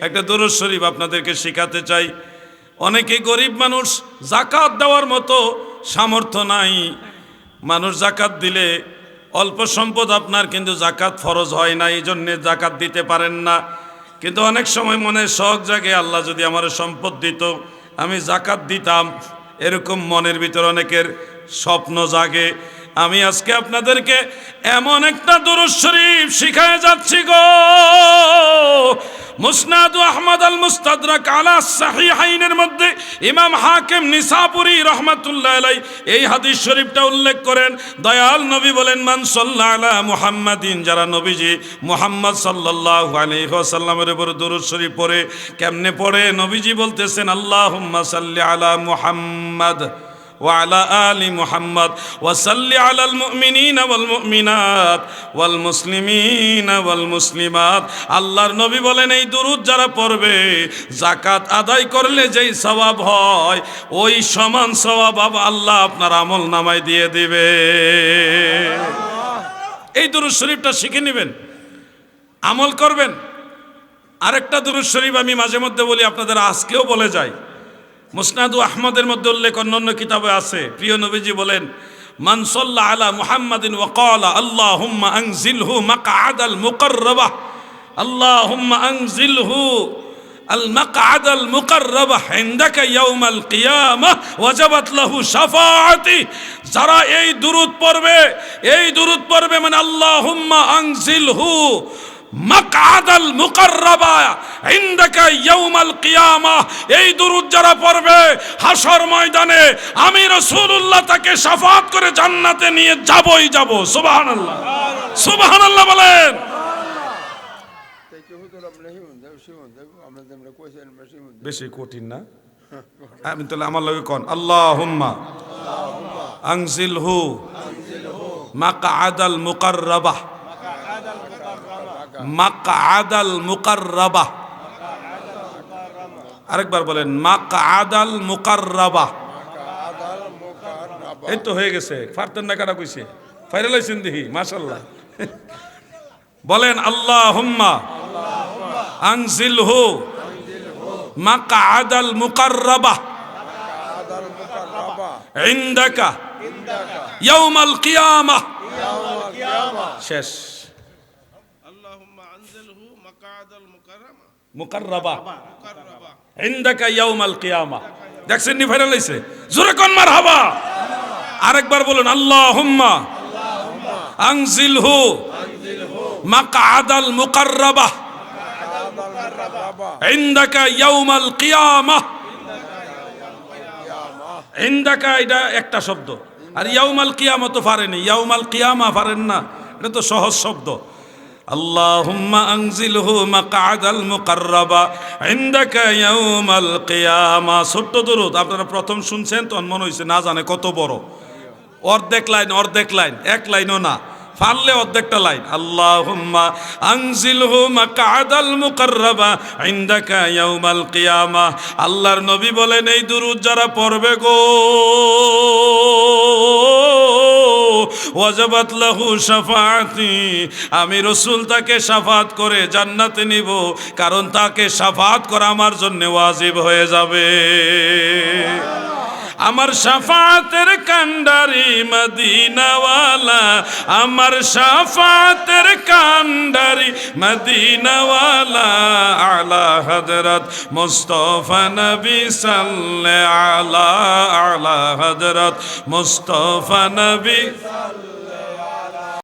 একটা দুরূদ শরীফ আপনাদেরকে শেখাতে চাই। অনেকে গরিব মানুষ, যাকাত দেওয়ার মতো সামর্থ্য নাই। মানুষ যাকাত দিলে অল্প সম্পদ আপনার, কিন্তু যাকাত ফরজ হয় না, এই জন্যে যাকাত দিতে পারেন না। কিন্তু অনেক সময় মনে শখ জাগে, আল্লাহ যদি আমার সম্পদ দিত আমি যাকাত দিতাম, এরকম মনের ভিতর অনেকের স্বপ্ন জাগে। আমি আজকে আপনাদেরকে এমন একটা দুরূদ শরীফ শিখায় যাচ্ছি গো। মুসনাদ আহমদ আল মুস্তাদরাক আলা সাহিহাইনের মধ্যে ইমাম হাকিম নিসাপুরি রাহমাতুল্লাহ আলাইহি এই হাদিস শরীফটা উল্লেখ করেন। দয়াল নবী বলেন, মান সাল্লাল্লাহু আলা মুহাম্মাদিন, যারা নবীজি মুহাম্মদ সাল্লাল্লাহু আলাইহি ওয়াসাল্লামের উপর দুরূদ শরীফ পড়ে। কেমনে পড়ে? নবীজি বলতেছেন, আল্লাহুম্মা সাল্লি আলা মুহাম্মাদ وعلى آل محمد وصل على المؤمنين والمؤمنات والمسلمين والمسلمات। আল্লাহর নবী বলেন, এই দুরূদ যারা পড়বে, যাকাত আদায় করলে যেই সওয়াব হয় ওই সমান সওয়াব আল্লাহ আপনার আমল নামায় দিয়ে দিবে। এই দুরূদ শরীফটা শিখে নেবেন, আমল করবেন। আরেকটা দুরূদ শরীফ আমি মাঝে মধ্যে বলি, আপনাদের আজকেও বলে যাই। মুসনাদ আহমদের মধ্যে উল্লেখ, অন্যান্য কিতাবে আছে। প্রিয় নবীজি বলেন, মান সাল্লা আলা মুহাম্মাদিন ওয়া ক্বালা আল্লাহুম্মা আনজিলহু মাকআদাল মুকাররাবাহ, আল্লাহুম্মা আনজিলহু আল মাকআদাল মুকাররাবাহ ইনদাকা ইয়াউমাল কিয়ামাহ ওয়াজাবাত লাহু শাফাআতি। যারা এই দুরূদ পড়বে মানে আল্লাহুম্মা আনজিলহু মাকআদাল মুকাররাবা ইনদাকা ইয়াউমাল কিয়ামাহ, এই দুরূদ যারা পড়বে হাসর ময়দানে আমি রাসূলুল্লাহ তাকে শাফাআত করে জান্নাতে নিয়ে যাবই যাব। সুবহানাল্লাহ, সুবহানাল্লাহ বলেন। বেশি কঠিন না? আমি তাহলে আমার লগে কোন, আল্লাহুম্মা আনজিলহু মাকআদাল মুকাররাবাহ, মাকআদাল মুকাররাবাহ। আরেকবার বলেন, মাকআদাল মুকাররাবাহ। এই তো হয়ে গেছে, ফারতেন না কাটা কইছে, ফাইরাল হইছেন দেখি, মাশাআল্লাহ। বলেন, আল্লাহুম্মা আনজিলহু মাকআদাল মুকাররাবাহ ইনদাকা ইয়াউমাল কিয়ামাহ। শেষ। মুকাররাবা ইনদাকা ইয়াউমাল কিয়ামাহ। দেখছেন নি, ভাইরাল হইছে, জোরে কোন মারহাবা। আরেকবার বলুন, আল্লাহুম্মা আনজিলহু মাকআদাল মুকাররাবাহ ইনদাকা ইয়াউমাল কিয়ামাহ। ইনদাকা এটা একটা শব্দ, আর ইয়াউমাল কিয়ামা তো পারেনি, ইয়াউমাল কিয়ামা পারেন না, এটা তো সহজ শব্দ। আল্লাহুম্মা আনজিলহু মাকআদাল মুকাররাবা ইনদাকা ইয়াউমাল কিয়ামা। ছোট্ট দুরূদ, আপনারা প্রথম শুনছেন তখন মনে হইছে না জানে কত বড়। অর্ধেক লাইন, এক লাইনও না, পারলে অর্ধেকটা লাইন। আল্লাহুম্মা আনজিলহু মাকআদাল মুকাররাবা ইনদাকা ইয়াউমাল কিয়ামা। আল্লাহর নবী বলেন, এই দুরূদ যারা পড়বে গো, ওয়াজাবাত লাহু শাফাআতি, আমি রাসূল তাকে শাফাআত করে জান্নাতে নিব, কারণ তাকে শাফাআত করা আমার জন্য ওয়াজিব হয়ে যাবে। আমার শাফাতের কান্ডারি মদিনাওয়ালা, আমার শাফাতের কান্ডারি মদিনাওয়ালা, আলা হযরত মুস্তাফা নবী সাল্লাল্লাহু আলা হযরত মুস্তাফা নবী।